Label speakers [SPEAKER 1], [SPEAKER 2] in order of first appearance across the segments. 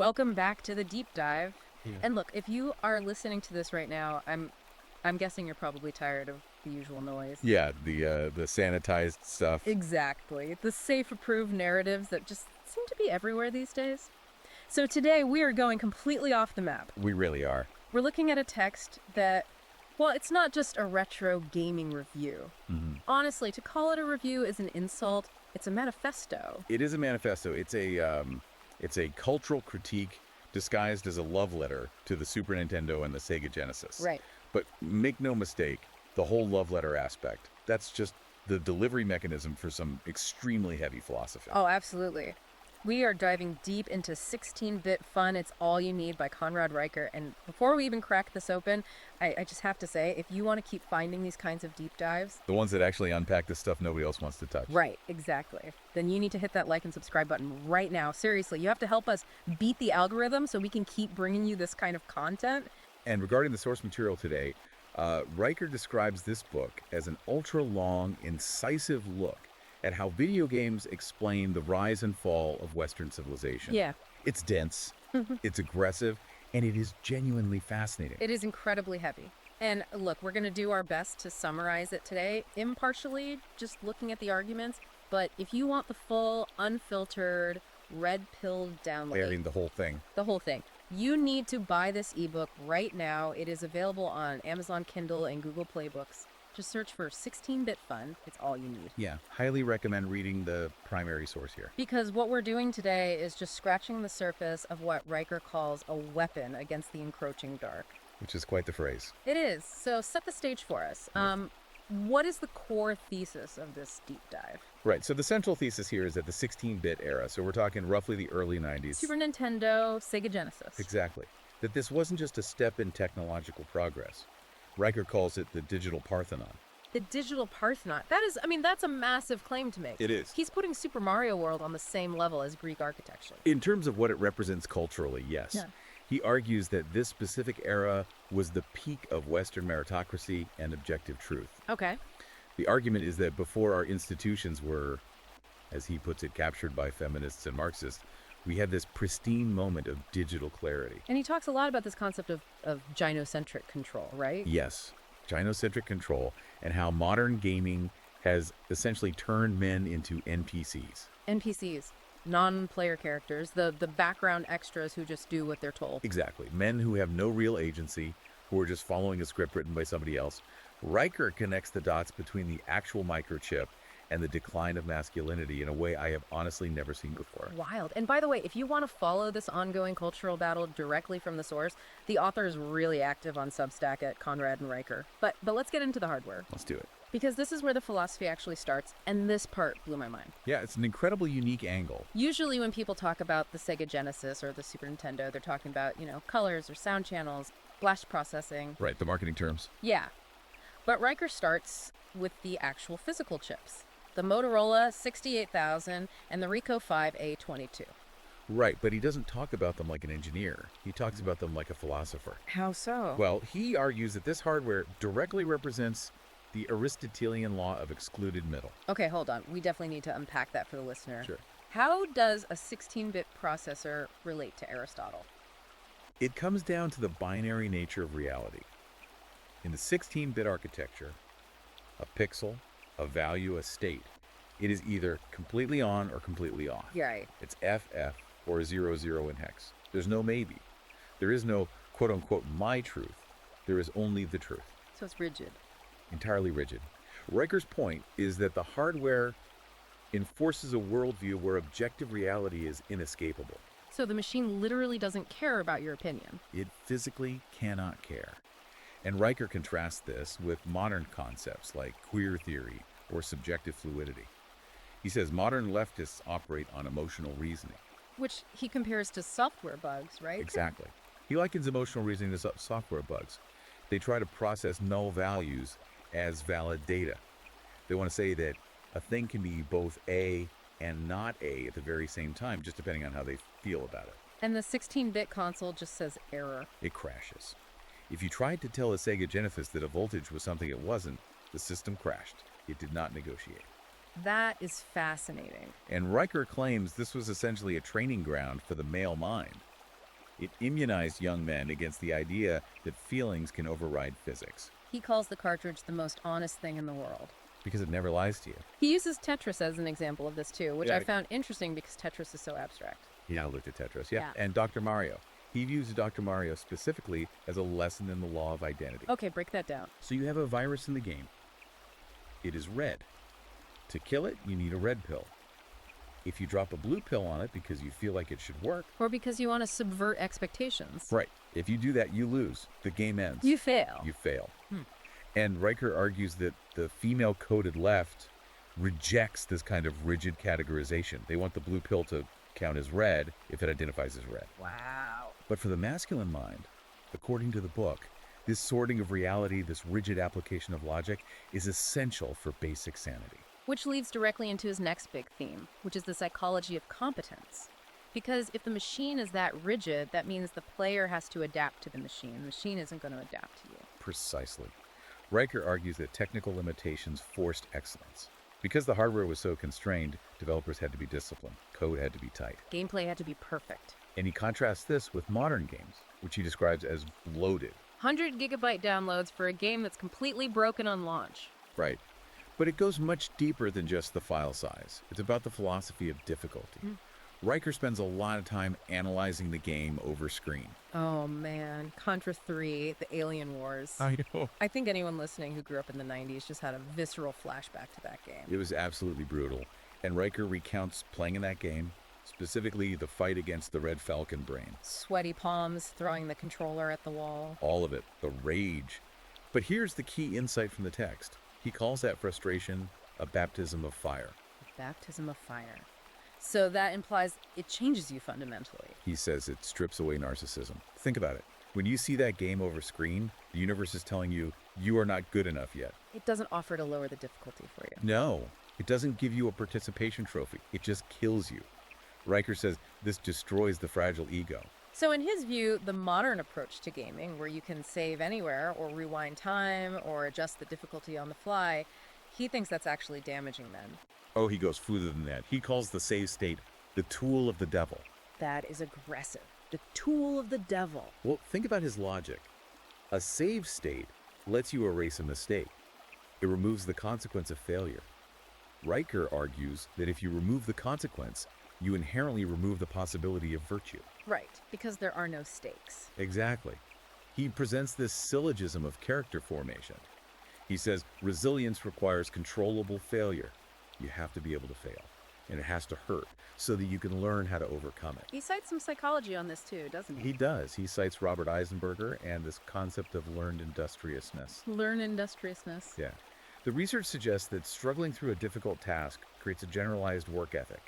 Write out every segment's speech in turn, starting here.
[SPEAKER 1] welcome back to the deep dive.
[SPEAKER 2] Yeah.
[SPEAKER 1] And look, if you are listening to this right now, I'm guessing you're probably tired of the usual noise.
[SPEAKER 2] Yeah, the sanitized stuff.
[SPEAKER 1] Exactly. The safe approved narratives that just seem to be everywhere these days. So today we are going completely off the map.
[SPEAKER 2] We really are.
[SPEAKER 1] We're looking at a text that, well, it's not just a retro gaming review. Honestly, to call it a review is an insult. It's a manifesto.
[SPEAKER 2] It is a manifesto. It's a cultural critique disguised as a love letter to the Super Nintendo and the Sega Genesis.
[SPEAKER 1] Right.
[SPEAKER 2] But make no mistake, the whole love letter aspect, that's just the delivery mechanism for some extremely heavy philosophy.
[SPEAKER 1] Oh, absolutely. We are diving deep into 16-bit fun. It's all you need by Conrad Reicher. And before we even crack this open, I just have to say, if you want to keep finding these kinds of deep dives,
[SPEAKER 2] The ones that actually unpack the stuff nobody else wants to touch.
[SPEAKER 1] right, exactly, then you need to hit that like and subscribe button right now. Seriously, you have to help us beat the algorithm so we can keep bringing you this kind of content.
[SPEAKER 2] And regarding the source material today, Reicher describes this book as an ultra-long, incisive look at how video games explain the rise and fall of Western civilization.
[SPEAKER 1] Yeah,
[SPEAKER 2] It's dense, it's aggressive, and it is genuinely fascinating.
[SPEAKER 1] it is incredibly heavy. And look, we're going to do our best to summarize it today, impartially, just looking at the arguments. But if you want the full, unfiltered, red-pilled download,
[SPEAKER 2] Airing the whole thing.
[SPEAKER 1] the whole thing, you need to buy this ebook right now. It is available on Amazon Kindle and Google Play Books. Just search for 16-bit fun. It's all you need.
[SPEAKER 2] Yeah, highly recommend reading the primary source here.
[SPEAKER 1] Because what we're doing today is just scratching the surface of what Reicher calls a weapon against the encroaching dark.
[SPEAKER 2] Which is quite the phrase.
[SPEAKER 1] It is. So set the stage for us. What is the core thesis of this deep dive?
[SPEAKER 2] Right, so the central thesis here is that the 16-bit era, so we're talking roughly the early 90s.
[SPEAKER 1] Super Nintendo, Sega Genesis.
[SPEAKER 2] Exactly. That this wasn't just a step in technological progress. Reicher calls it the digital Parthenon.
[SPEAKER 1] The digital Parthenon. That's a massive claim to make.
[SPEAKER 2] It is.
[SPEAKER 1] He's putting Super Mario World on the same level as Greek architecture.
[SPEAKER 2] In terms of what it represents culturally, yes.
[SPEAKER 1] Yeah.
[SPEAKER 2] He argues that this specific era was the peak of Western meritocracy and objective truth.
[SPEAKER 1] Okay.
[SPEAKER 2] The argument is that before our institutions were, as he puts it, captured by feminists and Marxists, we had this pristine moment of digital clarity.
[SPEAKER 1] And he talks a lot about this concept of gynocentric control, right?
[SPEAKER 2] Yes, gynocentric control, and how modern gaming has essentially turned men into NPCs.
[SPEAKER 1] NPCs, non-player characters, the background extras who just do what they're told.
[SPEAKER 2] Exactly. Men who have no real agency, who are just following a script written by somebody else. Reicher connects the dots between the actual microchip and the decline of masculinity in a way I have honestly never seen before.
[SPEAKER 1] Wild. And by the way, if you want to follow this ongoing cultural battle directly from the source, the author is really active on Substack at Conrad and Reicher. But let's get into the hardware.
[SPEAKER 2] Let's do it.
[SPEAKER 1] Because this is where the philosophy actually starts, and this part blew my mind.
[SPEAKER 2] Yeah, it's an incredibly unique angle.
[SPEAKER 1] Usually when people talk about the Sega Genesis or the Super Nintendo, they're talking about, colors or sound channels, flash processing.
[SPEAKER 2] Right, the marketing terms.
[SPEAKER 1] Yeah. But Reicher starts with the actual physical chips. The Motorola 68000 and the Ricoh 5A22.
[SPEAKER 2] Right, but he doesn't talk about them like an engineer. He talks about them like a philosopher.
[SPEAKER 1] How so?
[SPEAKER 2] Well, he argues that this hardware directly represents the Aristotelian law of excluded middle.
[SPEAKER 1] Okay, hold on. We definitely need to unpack that for the listener.
[SPEAKER 2] Sure.
[SPEAKER 1] How does a 16-bit processor relate to Aristotle?
[SPEAKER 2] It comes down to the binary nature of reality. In the 16-bit architecture, a pixel, a value, a state, it is either completely on or completely off.
[SPEAKER 1] Right.
[SPEAKER 2] It's FF or 00 in hex. There's no maybe. There is no quote-unquote my truth. There is only the truth.
[SPEAKER 1] So it's rigid.
[SPEAKER 2] Entirely rigid. Reicher's point is that the hardware enforces a worldview where objective reality is inescapable.
[SPEAKER 1] So the machine literally doesn't care about your opinion.
[SPEAKER 2] It physically cannot care. And Reicher contrasts this with modern concepts like queer theory or subjective fluidity. He says modern leftists operate on emotional reasoning.
[SPEAKER 1] Which he compares to software bugs, right?
[SPEAKER 2] Exactly. He likens emotional reasoning to software bugs. They try to process null values as valid data. They want to say that a thing can be both A and not A at the very same time, just depending on how they feel about it.
[SPEAKER 1] And the 16-bit console just says error.
[SPEAKER 2] It crashes. If you tried to tell a Sega Genesis that a voltage was something it wasn't, the system crashed. It did not negotiate.
[SPEAKER 1] That is fascinating.
[SPEAKER 2] And Reicher claims this was essentially a training ground for the male mind. It immunized young men against the idea that feelings can override physics,
[SPEAKER 1] He calls the cartridge the most honest thing in the world.
[SPEAKER 2] because it never lies to you.
[SPEAKER 1] He uses Tetris as an example of this too, which
[SPEAKER 2] Yeah.
[SPEAKER 1] I found interesting because Tetris is so abstract.
[SPEAKER 2] Yeah, I looked at Tetris. Yeah.
[SPEAKER 1] Yeah.
[SPEAKER 2] And Dr. Mario. He views Dr. Mario specifically as a lesson in the law of identity.
[SPEAKER 1] Okay, break that down.
[SPEAKER 2] So you have a virus in the game. It is red. To kill it, you need a red pill. If you drop a blue pill on it because you feel like it should work,
[SPEAKER 1] Or because you want to subvert expectations.
[SPEAKER 2] right. If you do that, you lose. The game ends.
[SPEAKER 1] You fail.
[SPEAKER 2] You fail. And Riker argues that the female-coded left rejects this kind of rigid categorization. They want the blue pill to count as red if it identifies as red.
[SPEAKER 1] Wow.
[SPEAKER 2] But for the masculine mind, according to the book, this sorting of reality, this rigid application of logic, is essential for basic sanity.
[SPEAKER 1] Which leads directly into his next big theme, which is the psychology of competence. Because if the machine is that rigid, that means the player has to adapt to the machine. The machine isn't going to adapt to you.
[SPEAKER 2] Precisely. Riker argues that technical limitations forced excellence. Because the hardware was so constrained, developers had to be disciplined. Code had to be tight.
[SPEAKER 1] Gameplay had to be perfect.
[SPEAKER 2] And he contrasts this with modern games, which he describes as bloated.
[SPEAKER 1] 100 gigabyte downloads for a game that's completely broken on launch.
[SPEAKER 2] Right. But it goes much deeper than just the file size. It's about the philosophy of difficulty. Riker spends a lot of time analyzing the game over screen.
[SPEAKER 1] Oh man, Contra 3, the Alien Wars.
[SPEAKER 2] I know.
[SPEAKER 1] I think anyone listening who grew up in the 90s just had a visceral flashback to that game.
[SPEAKER 2] It was absolutely brutal. And Riker recounts playing in that game, specifically the fight against the Red Falcon brain.
[SPEAKER 1] Sweaty palms, throwing the controller at the wall.
[SPEAKER 2] All of it, the rage. But here's the key insight from the text. He calls that frustration a baptism of fire.
[SPEAKER 1] Baptism of fire. So that implies it changes you fundamentally.
[SPEAKER 2] He says it strips away narcissism. Think about it. When you see that game over screen, the universe is telling you, you are not good enough yet.
[SPEAKER 1] It doesn't offer to lower the difficulty for you.
[SPEAKER 2] No, it doesn't give you a participation trophy. It just kills you. Riker says this destroys the fragile ego.
[SPEAKER 1] So in his view, the modern approach to gaming, where you can save anywhere or rewind time or adjust the difficulty on the fly, he thinks that's actually damaging men.
[SPEAKER 2] Oh, he goes further than that. He calls the save state the tool of the devil.
[SPEAKER 1] That is aggressive. The tool of the devil.
[SPEAKER 2] Well, think about his logic. A save state lets you erase a mistake. It removes the consequence of failure. Riker argues that if you remove the consequence, you inherently remove the possibility of virtue.
[SPEAKER 1] Right, because there are no stakes.
[SPEAKER 2] Exactly. He presents this syllogism of character formation. He says resilience requires controllable failure. You have to be able to fail, and it has to hurt so that you can learn how to overcome it.
[SPEAKER 1] He cites some psychology on this too, doesn't he?
[SPEAKER 2] He does. He cites Robert Eisenberger and this concept of learned industriousness.
[SPEAKER 1] Learn industriousness.
[SPEAKER 2] Yeah. The research suggests that struggling through a difficult task creates a generalized work ethic.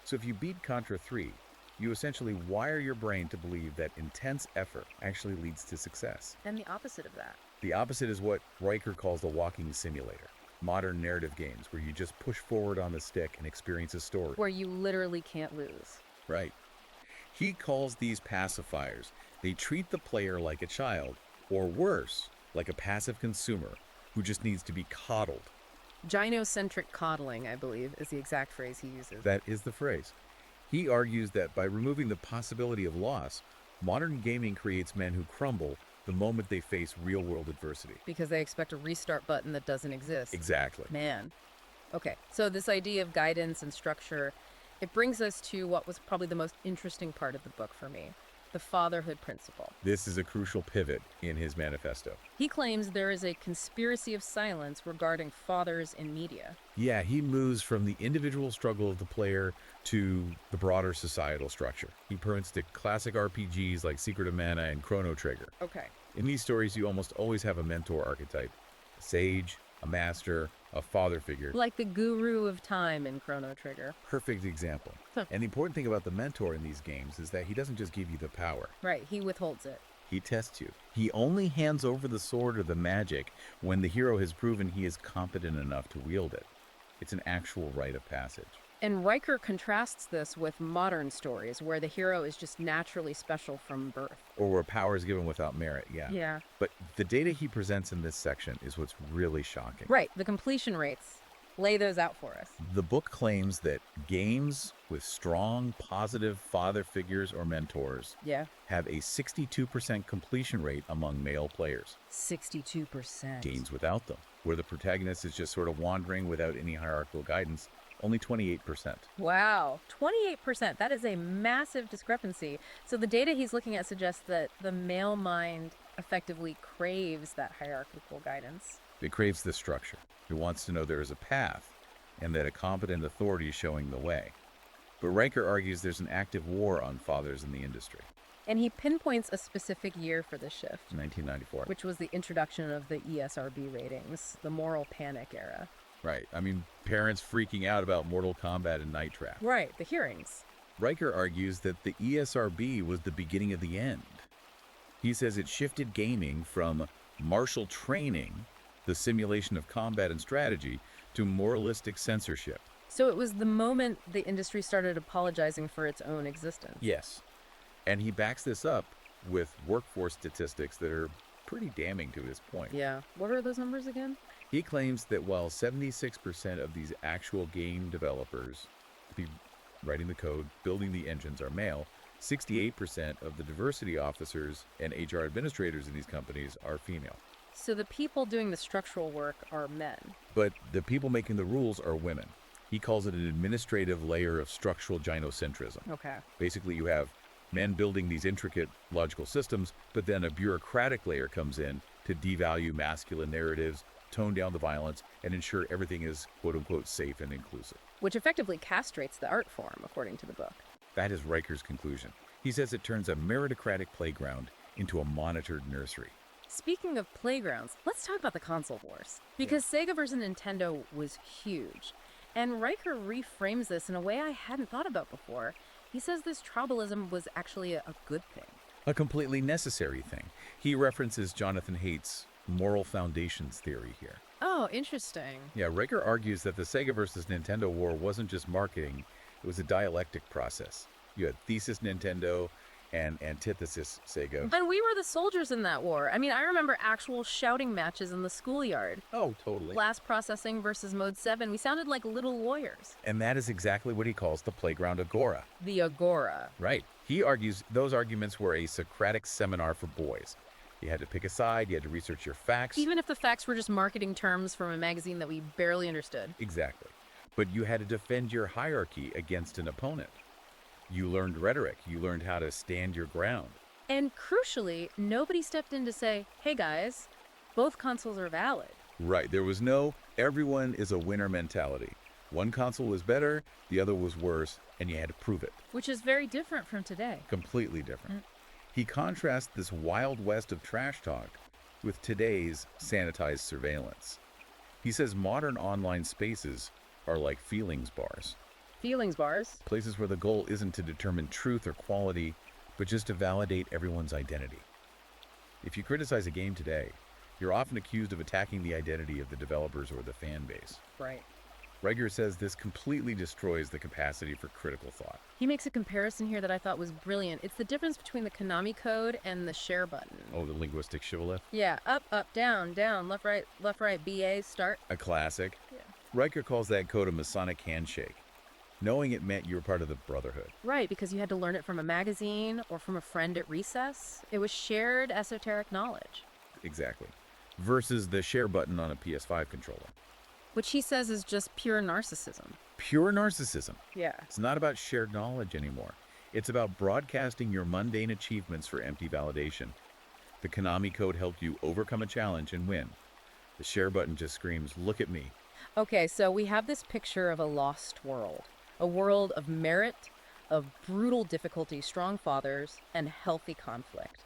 [SPEAKER 2] So if you beat Contra 3, you essentially wire your brain to believe that intense effort actually leads to success.
[SPEAKER 1] And the opposite of that.
[SPEAKER 2] The opposite is what Riker calls the walking simulator. Modern narrative games where you just push forward on the stick and experience a story.
[SPEAKER 1] Where you literally can't lose.
[SPEAKER 2] Right. He calls these pacifiers. They treat the player like a child, or worse, like a passive consumer who just needs to be coddled.
[SPEAKER 1] Gynocentric coddling, I believe, is the exact phrase he uses.
[SPEAKER 2] That is the phrase. He argues that by removing the possibility of loss, modern gaming creates men who crumble the moment they face real-world adversity.
[SPEAKER 1] Because they expect a restart button that doesn't exist.
[SPEAKER 2] Exactly.
[SPEAKER 1] Man. Okay, so this idea of guidance and structure, it brings us to what was probably the most interesting part of the book for me, the fatherhood principle.
[SPEAKER 2] This is a crucial pivot in his manifesto.
[SPEAKER 1] He claims there is a conspiracy of silence regarding fathers in media.
[SPEAKER 2] Yeah, he moves from the individual struggle of the player to the broader societal structure. He points to classic RPGs like Secret of Mana and Chrono Trigger.
[SPEAKER 1] Okay.
[SPEAKER 2] In these stories, you almost always have a mentor archetype, a sage, a master, a father figure.
[SPEAKER 1] Like the guru of time in Chrono Trigger.
[SPEAKER 2] Perfect example. And the important thing about the mentor in these games is that he doesn't just give you the power.
[SPEAKER 1] Right, he withholds it.
[SPEAKER 2] He tests you. He only hands over the sword or the magic when the hero has proven he is competent enough to wield it. It's an actual rite of passage.
[SPEAKER 1] And Riker contrasts this with modern stories where the hero is just naturally special from birth.
[SPEAKER 2] Or where power is given without merit, yeah.
[SPEAKER 1] Yeah.
[SPEAKER 2] But the data he presents in this section is what's really shocking.
[SPEAKER 1] Right, the completion rates. Lay those out for us.
[SPEAKER 2] The book claims that games with strong, positive father figures or mentors
[SPEAKER 1] Yeah.
[SPEAKER 2] have a 62% completion rate among male players.
[SPEAKER 1] 62%.
[SPEAKER 2] Games without them, where the protagonist is just sort of wandering without any hierarchical guidance, only 28%.
[SPEAKER 1] Wow, 28%. That is a massive discrepancy. So the data he's looking at suggests that the male mind effectively craves that hierarchical guidance.
[SPEAKER 2] It craves the structure. It wants to know there is a path and that a competent authority is showing the way. But Riker argues there's an active war on fathers in the industry.
[SPEAKER 1] And he pinpoints a specific year for the shift,
[SPEAKER 2] 1994.
[SPEAKER 1] which was the introduction of the ESRB ratings, the moral panic era.
[SPEAKER 2] Right. I mean, parents freaking out about Mortal Kombat and Night Trap.
[SPEAKER 1] Right, the hearings.
[SPEAKER 2] Riker argues that the ESRB was the beginning of the end. He says it shifted gaming from martial training, the simulation of combat and strategy, to moralistic censorship.
[SPEAKER 1] So it was the moment the industry started apologizing for its own existence.
[SPEAKER 2] Yes. And he backs this up with workforce statistics that are pretty damning to his point.
[SPEAKER 1] Yeah. What are those numbers again?
[SPEAKER 2] He claims that while 76% of these actual game developers, the writing the code, building the engines, are male, 68% of the diversity officers and HR administrators in these companies are female.
[SPEAKER 1] So the people doing the structural work are men.
[SPEAKER 2] But the people making the rules are women. He calls it an administrative layer of structural gynocentrism.
[SPEAKER 1] Okay.
[SPEAKER 2] Basically, you have men building these intricate logical systems, but then a bureaucratic layer comes in to devalue masculine narratives, tone down the violence, and ensure everything is quote-unquote safe and inclusive.
[SPEAKER 1] Which effectively castrates the art form, according to the book.
[SPEAKER 2] That is Riker's conclusion. He says it turns a meritocratic playground into a monitored nursery.
[SPEAKER 1] Speaking of playgrounds, let's talk about the console wars. Because Sega versus Nintendo was huge. And Riker reframes this in a way I hadn't thought about before. He says this tribalism was actually a good thing.
[SPEAKER 2] A completely necessary thing. He references Jonathan Haidt's moral foundations theory here.
[SPEAKER 1] Oh, interesting.
[SPEAKER 2] Yeah, Riker argues that the Sega versus Nintendo war wasn't just marketing, it was a dialectic process. You had thesis Nintendo and antithesis Sega.
[SPEAKER 1] And we were the soldiers in that war. I mean, I remember actual shouting matches in the schoolyard.
[SPEAKER 2] Oh, totally.
[SPEAKER 1] Blast processing versus mode 7. We sounded like little lawyers.
[SPEAKER 2] And that is exactly what he calls the playground agora.
[SPEAKER 1] The agora.
[SPEAKER 2] Right. He argues those arguments were a Socratic seminar for boys. You had to pick a side, you had to research your facts.
[SPEAKER 1] Even if the facts were just marketing terms from a magazine that we barely understood.
[SPEAKER 2] Exactly. But you had to defend your hierarchy against an opponent. You learned rhetoric. You learned how to stand your ground.
[SPEAKER 1] And crucially, nobody stepped in to say, hey guys, both consoles are valid.
[SPEAKER 2] Right. There was no everyone is a winner mentality. One console was better, the other was worse, and you had to prove it.
[SPEAKER 1] Which is very different from today.
[SPEAKER 2] Completely different. He contrasts this wild west of trash talk with today's sanitized surveillance. He says modern online spaces are like feelings bars.
[SPEAKER 1] Feelings bars.
[SPEAKER 2] Places where the goal isn't to determine truth or quality, but just to validate everyone's identity. If you criticize a game today, you're often accused of attacking the identity of the developers or the fan base.
[SPEAKER 1] Right.
[SPEAKER 2] Riker says this completely destroys the capacity for critical thought.
[SPEAKER 1] He makes a comparison here that I thought was brilliant. It's the difference between the Konami code and the share button.
[SPEAKER 2] Oh, the linguistic shibboleth?
[SPEAKER 1] Yeah, up, down, left, right, BA, start.
[SPEAKER 2] A classic.
[SPEAKER 1] Yeah.
[SPEAKER 2] Riker calls that code a Masonic handshake, knowing it meant you were part of the Brotherhood.
[SPEAKER 1] Right, because you had to learn it from a magazine or from a friend at recess. It was shared esoteric knowledge.
[SPEAKER 2] Exactly. Versus the share button on a PS5 controller.
[SPEAKER 1] Which he says is just pure narcissism.
[SPEAKER 2] Pure narcissism.
[SPEAKER 1] Yeah.
[SPEAKER 2] It's not about shared knowledge anymore. It's about broadcasting your mundane achievements for empty validation. The Konami code helped you overcome a challenge and win. The share button just screams, look at me.
[SPEAKER 1] Okay, so we have this picture of a lost world. A world of merit, of brutal difficulty, strong fathers, and healthy conflict.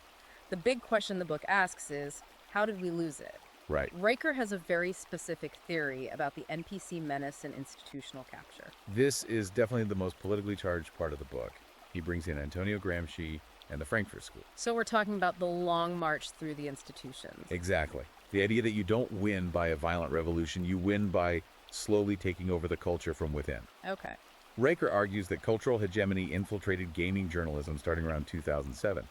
[SPEAKER 1] The big question the book asks is, how did we lose it?
[SPEAKER 2] Right.
[SPEAKER 1] Riker has a very specific theory about the NPC menace and institutional capture.
[SPEAKER 2] This is definitely the most politically charged part of the book. He brings in Antonio Gramsci and the Frankfurt School.
[SPEAKER 1] So we're talking about the long march through the institutions.
[SPEAKER 2] Exactly. The idea that you don't win by a violent revolution, you win by slowly taking over the culture from within.
[SPEAKER 1] Okay.
[SPEAKER 2] Riker argues that cultural hegemony infiltrated gaming journalism starting around 2007.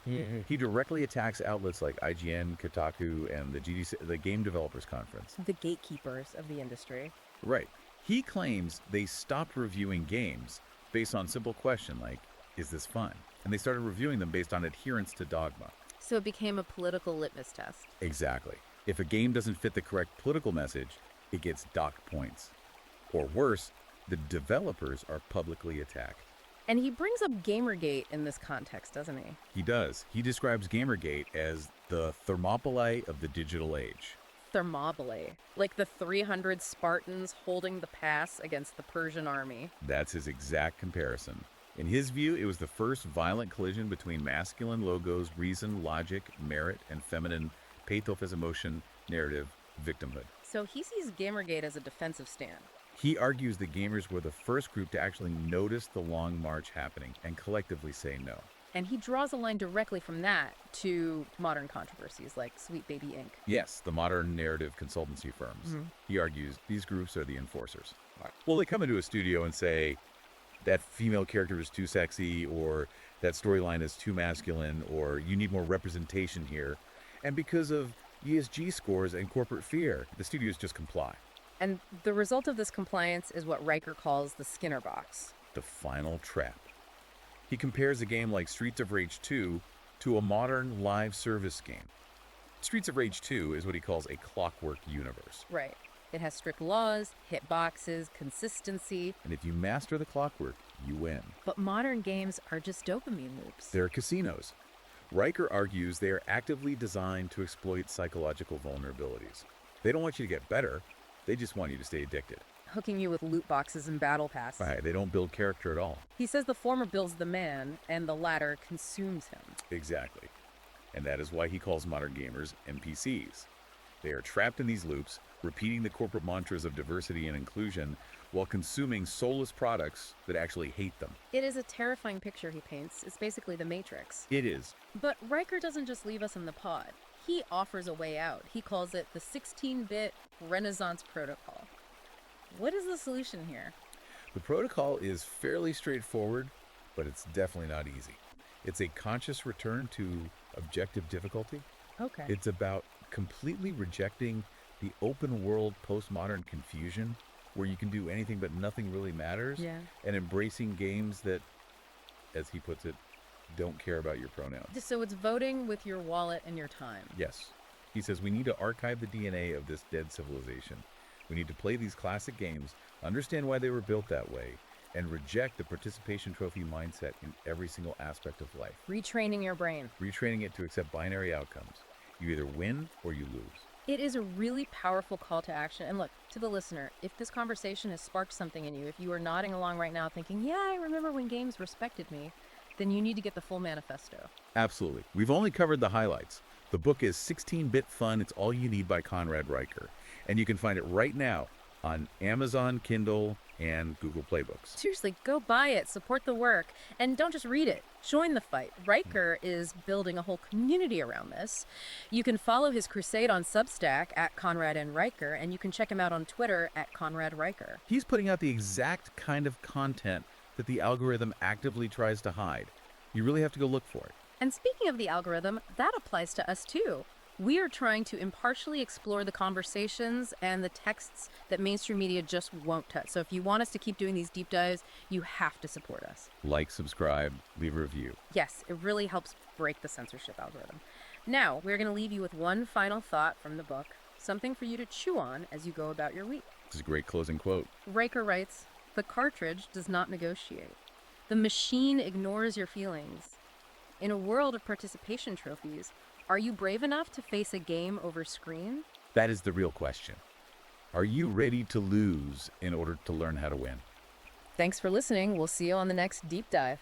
[SPEAKER 2] He directly attacks outlets like IGN, Kotaku, and the Game Developers Conference.
[SPEAKER 1] The gatekeepers of the industry.
[SPEAKER 2] Right. He claims they stopped reviewing games, based on simple question like, is this fun? And they started reviewing them based on adherence to dogma.
[SPEAKER 1] So it became a political litmus test.
[SPEAKER 2] Exactly. If a game doesn't fit the correct political message, it gets docked points. Or worse, the developers are publicly attacked.
[SPEAKER 1] And he brings up Gamergate in this context, doesn't he?
[SPEAKER 2] He does. He describes Gamergate as the Thermopylae of the digital age.
[SPEAKER 1] Thermopylae, like the 300 Spartans holding the pass against the Persian army.
[SPEAKER 2] That's his exact comparison. In his view, it was the first violent collision between masculine logos, reason, logic, merit, and feminine pathos, emotion, narrative, victimhood.
[SPEAKER 1] So he sees Gamergate as a defensive stand.
[SPEAKER 2] He argues that gamers were the first group to actually notice the long march happening and collectively say no.
[SPEAKER 1] And he draws a line directly from that to modern controversies like Sweet Baby Inc.
[SPEAKER 2] Yes, the modern narrative consultancy firms.
[SPEAKER 1] Mhm.
[SPEAKER 2] He argues these groups are the enforcers. Well, they come into a studio and say, that female character is too sexy, or that storyline is too masculine, or you need more representation here. And because of ESG scores and corporate fear, the studios just comply.
[SPEAKER 1] And the result of this compliance is what Riker calls the Skinner box.
[SPEAKER 2] The final trap. He compares a game like Streets of Rage 2 to a modern live service game. Streets of Rage 2 is what he calls a clockwork universe.
[SPEAKER 1] Right. It has strict laws, hit boxes, consistency.
[SPEAKER 2] And if you master the clockwork, you win.
[SPEAKER 1] But modern games are just dopamine loops.
[SPEAKER 2] They're casinos. Riker argues they are actively designed to exploit psychological vulnerabilities. They don't want you to get better, they just want you to stay addicted.
[SPEAKER 1] Hooking you with loot boxes and battle passes.
[SPEAKER 2] Right, they don't build character at all.
[SPEAKER 1] He says the former builds the man, and the latter consumes him.
[SPEAKER 2] Exactly. And that is why he calls modern gamers NPCs. They are trapped in these loops, repeating the corporate mantras of diversity and inclusion while consuming soulless products that actually hate them.
[SPEAKER 1] It is a terrifying picture he paints. It's basically the Matrix.
[SPEAKER 2] It is.
[SPEAKER 1] But Riker doesn't just leave us in the pod. He offers a way out. He calls it the 16-bit Renaissance Protocol. What is the solution here?
[SPEAKER 2] The protocol is fairly straightforward, but it's definitely not easy. It's a conscious return to objective difficulty.
[SPEAKER 1] Okay.
[SPEAKER 2] It's about completely rejecting the open world postmodern confusion where you can do anything but nothing really matters,
[SPEAKER 1] Yeah.
[SPEAKER 2] and embracing games that, as he puts it, don't care about your pronouns.
[SPEAKER 1] So it's voting with your wallet and your time.
[SPEAKER 2] Yes. He says we need to archive the DNA of this dead civilization. We need to play these classic games, understand why they were built that way, and reject the participation trophy mindset in every single aspect of life.
[SPEAKER 1] Retraining your brain.
[SPEAKER 2] Retraining it to accept binary outcomes. You either win or you lose.
[SPEAKER 1] It is a really powerful call to action. And look, to the listener, if this conversation has sparked something in you, if you are nodding along right now thinking, yeah, I remember when games respected me, then you need to get the full manifesto.
[SPEAKER 2] Absolutely. We've only covered the highlights. The book is 16-Bit Fun, It's All You Need by Conrad Riker. And you can find it right now on Amazon, Kindle, and Google Play Books.
[SPEAKER 1] Seriously, go buy it, support the work, and don't just read it. Join the fight. Riker is building a whole community around this. You can follow his crusade on Substack at Conrad and Riker, and you can check him out on Twitter at Conrad Riker.
[SPEAKER 2] He's putting out the exact kind of content that the algorithm actively tries to hide. You really have to go look for it.
[SPEAKER 1] And speaking of the algorithm, that applies to us too. We are trying to impartially explore the conversations and the texts that mainstream media just won't touch. So if you want us to keep doing these deep dives, you have to support us.
[SPEAKER 2] Like, subscribe, leave a review.
[SPEAKER 1] Yes, it really helps break the censorship algorithm. Now, we're going to leave you with one final thought from the book, something for you to chew on as you go about your week.
[SPEAKER 2] This is a great closing quote.
[SPEAKER 1] Riker writes, "The cartridge does not negotiate. The machine ignores your feelings. In a world of participation trophies, are you brave enough to face a game over screen?"
[SPEAKER 2] That is the real question. Are you ready to lose in order to learn how to win?
[SPEAKER 1] Thanks for listening. We'll see you on the next deep dive.